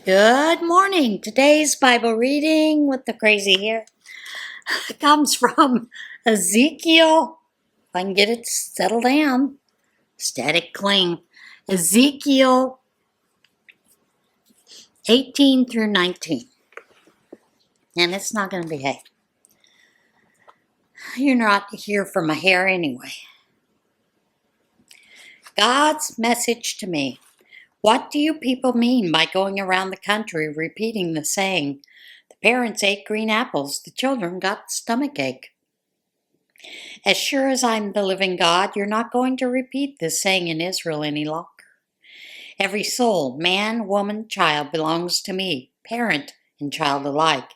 Good morning. Today's Bible reading with the crazy here comes from Ezekiel. If I can get it settled down. Static cling. Ezekiel 18 through 19. And it's not going to behave. You're not here for my hair anyway. God's message to me. What do you people mean by going around the country repeating the saying, the parents ate green apples, the children got stomachache? As sure as I'm the living God, you're not going to repeat this saying in Israel any longer. Every soul, man, woman, child, belongs to me, parent and child alike.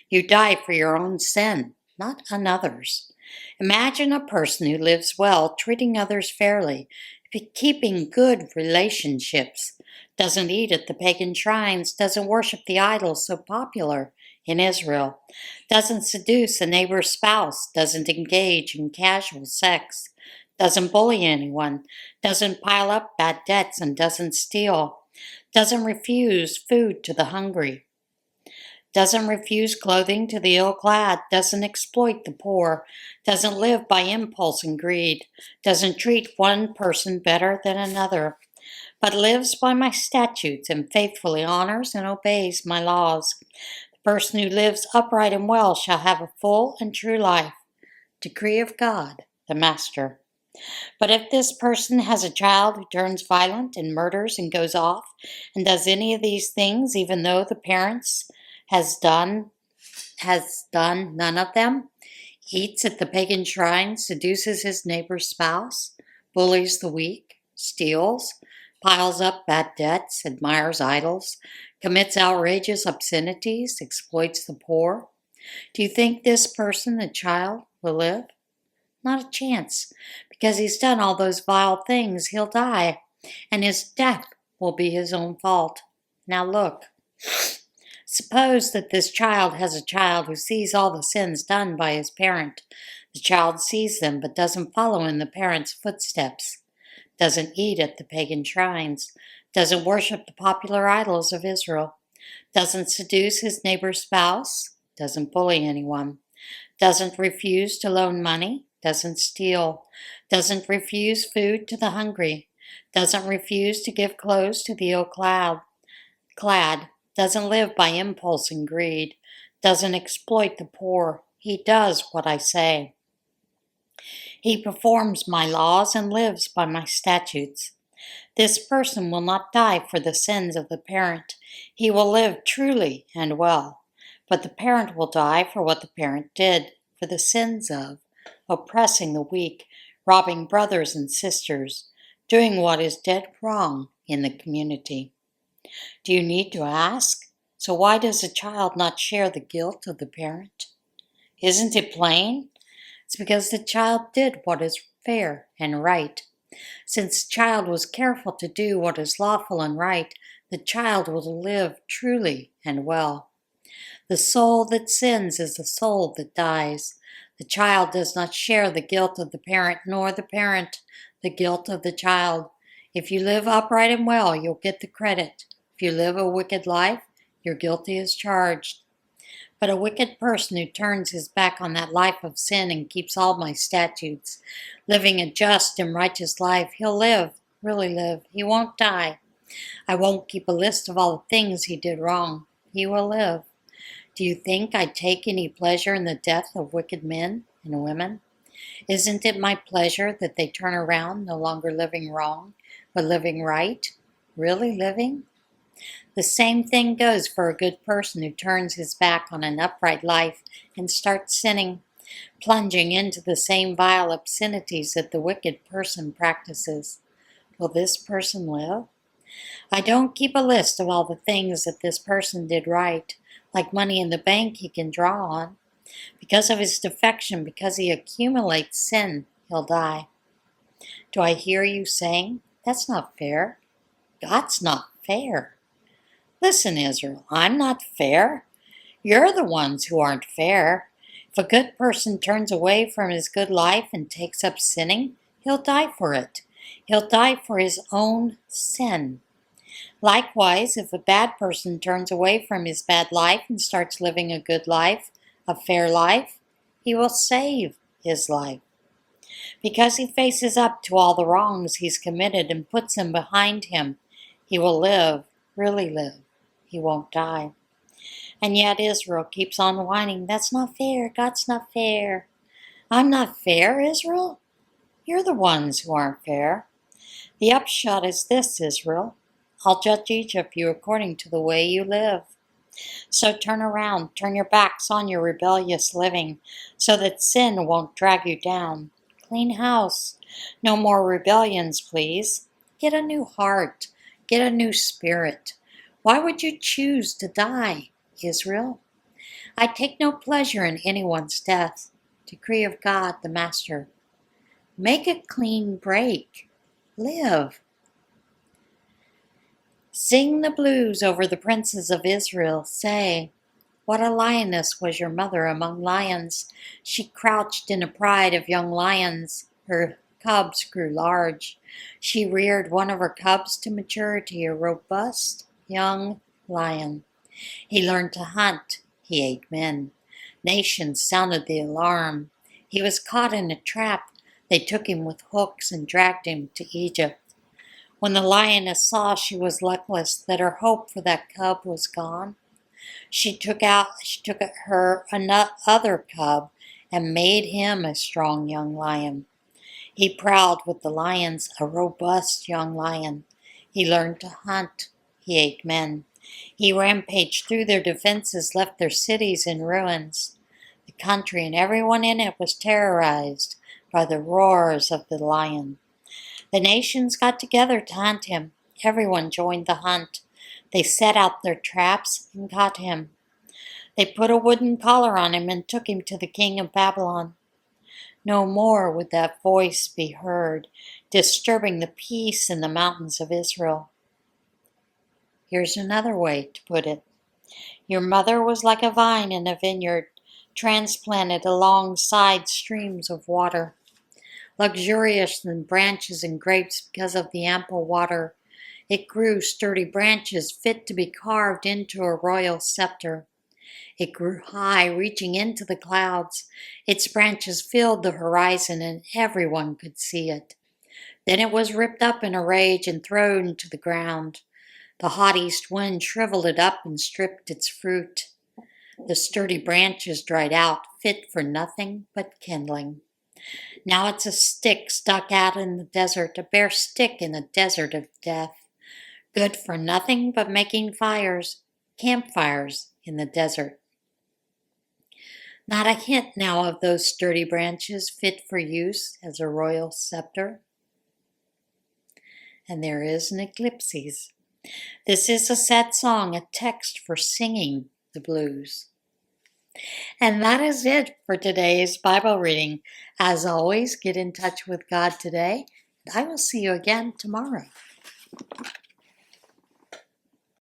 You die for your own sin, not another's. Imagine a person who lives well, treating others fairly, keeping good relationships, doesn't eat at the pagan shrines, doesn't worship the idols so popular in Israel, doesn't seduce a neighbor's spouse, doesn't engage in casual sex, doesn't bully anyone, doesn't pile up bad debts and doesn't steal, doesn't refuse food to the hungry, doesn't refuse clothing to the ill-clad, doesn't exploit the poor, doesn't live by impulse and greed, doesn't treat one person better than another, but lives by my statutes and faithfully honors and obeys my laws. The person who lives upright and well shall have a full and true life. Decree of God, the Master. But if this person has a child who turns violent and murders and goes off and does any of these things, even though the parents has done none of them, eats at the pagan shrine, seduces his neighbor's spouse, bullies the weak, steals, piles up bad debts, admires idols, commits outrageous obscenities, exploits the poor, do you think this person, a child, will live? Not a chance. Because he's done all those vile things, he'll die, and his death will be his own fault. Now look. Suppose that this child has a child who sees all the sins done by his parent. The child sees them but doesn't follow in the parent's footsteps, doesn't eat at the pagan shrines, doesn't worship the popular idols of Israel, doesn't seduce his neighbor's spouse, doesn't bully anyone, doesn't refuse to loan money, doesn't steal, doesn't refuse food to the hungry, doesn't refuse to give clothes to the ill-clad, doesn't live by impulse and greed, doesn't exploit the poor. He does what I say. He performs my laws and lives by my statutes. This person will not die for the sins of the parent. He will live truly and well. But the parent will die for what the parent did, for the sins of oppressing the weak, robbing brothers and sisters, doing what is dead wrong in the community. Do you need to ask? So why does a child not share the guilt of the parent? Isn't it plain? It's because the child did what is fair and right. Since the child was careful to do what is lawful and right, the child will live truly and well. The soul that sins is the soul that dies. The child does not share the guilt of the parent, nor the parent the guilt of the child. If you live upright and well, you'll get the credit. If you live a wicked life, you're guilty as charged. But a wicked person who turns his back on that life of sin and keeps all my statutes, living a just and righteous life, he'll live, really live. He won't die. I won't keep a list of all the things he did wrong. He will live. Do you think I take any pleasure in the death of wicked men and women? Isn't it my pleasure that they turn around, no longer living wrong, but living right, really living? The same thing goes for a good person who turns his back on an upright life and starts sinning, plunging into the same vile obscenities that the wicked person practices. Will this person live? I don't keep a list of all the things that this person did right, like money in the bank he can draw on. Because of his defection, because he accumulates sin, he'll die. Do I hear you saying, that's not fair? God's not fair. Listen, Israel, I'm not fair. You're the ones who aren't fair. If a good person turns away from his good life and takes up sinning, he'll die for it. He'll die for his own sin. Likewise, if a bad person turns away from his bad life and starts living a good life, a fair life, he will save his life. Because he faces up to all the wrongs he's committed and puts them behind him, he will live, really live. He won't die. And yet Israel keeps on whining, "That's not fair, God's not fair." I'm not fair, Israel? You're the ones who aren't fair. The upshot is this, Israel. I'll judge each of you according to the way you live. So turn around, turn your backs on your rebellious living, so that sin won't drag you down. Clean house. No more rebellions, please. Get a new heart. Get a new spirit. Why would you choose to die, Israel? I take no pleasure in anyone's death. Decree of God, the Master. Make a clean break. Live. Sing the blues over the princes of Israel. Say, what a lioness was your mother among lions. She crouched in a pride of young lions. Her cubs grew large. She reared one of her cubs to maturity, a robust young lion. He learned to hunt. He ate men. Nations sounded the alarm. He was caught in a trap. They took him with hooks and dragged him to Egypt. When the lioness saw she was luckless, that her hope for that cub was gone, she took her another cub and made him a strong young lion. He prowled with the lions, a robust young lion. He learned to hunt. He ate men. He rampaged through their defenses, left their cities in ruins. The country and everyone in it was terrorized by the roars of the lion. The nations got together to hunt him. Everyone joined the hunt. They set out their traps and caught him. They put a wooden collar on him and took him to the king of Babylon. No more would that voice be heard, disturbing the peace in the mountains of Israel. Here's another way to put it. Your mother was like a vine in a vineyard, transplanted alongside streams of water, luxurious in branches and grapes because of the ample water. It grew sturdy branches fit to be carved into a royal scepter. It grew high, reaching into the clouds. Its branches filled the horizon, and everyone could see it. Then it was ripped up in a rage and thrown to the ground. The hot east wind shriveled it up and stripped its fruit. The sturdy branches dried out, fit for nothing but kindling. Now it's a stick stuck out in the desert, a bare stick in the desert of death. Good for nothing but making fires, campfires in the desert. Not a hint now of those sturdy branches fit for use as a royal scepter. And there is an eclipses. This is a sad song, a text for singing the blues. And that is it for today's Bible reading. As always, get in touch with God today, and I will see you again tomorrow.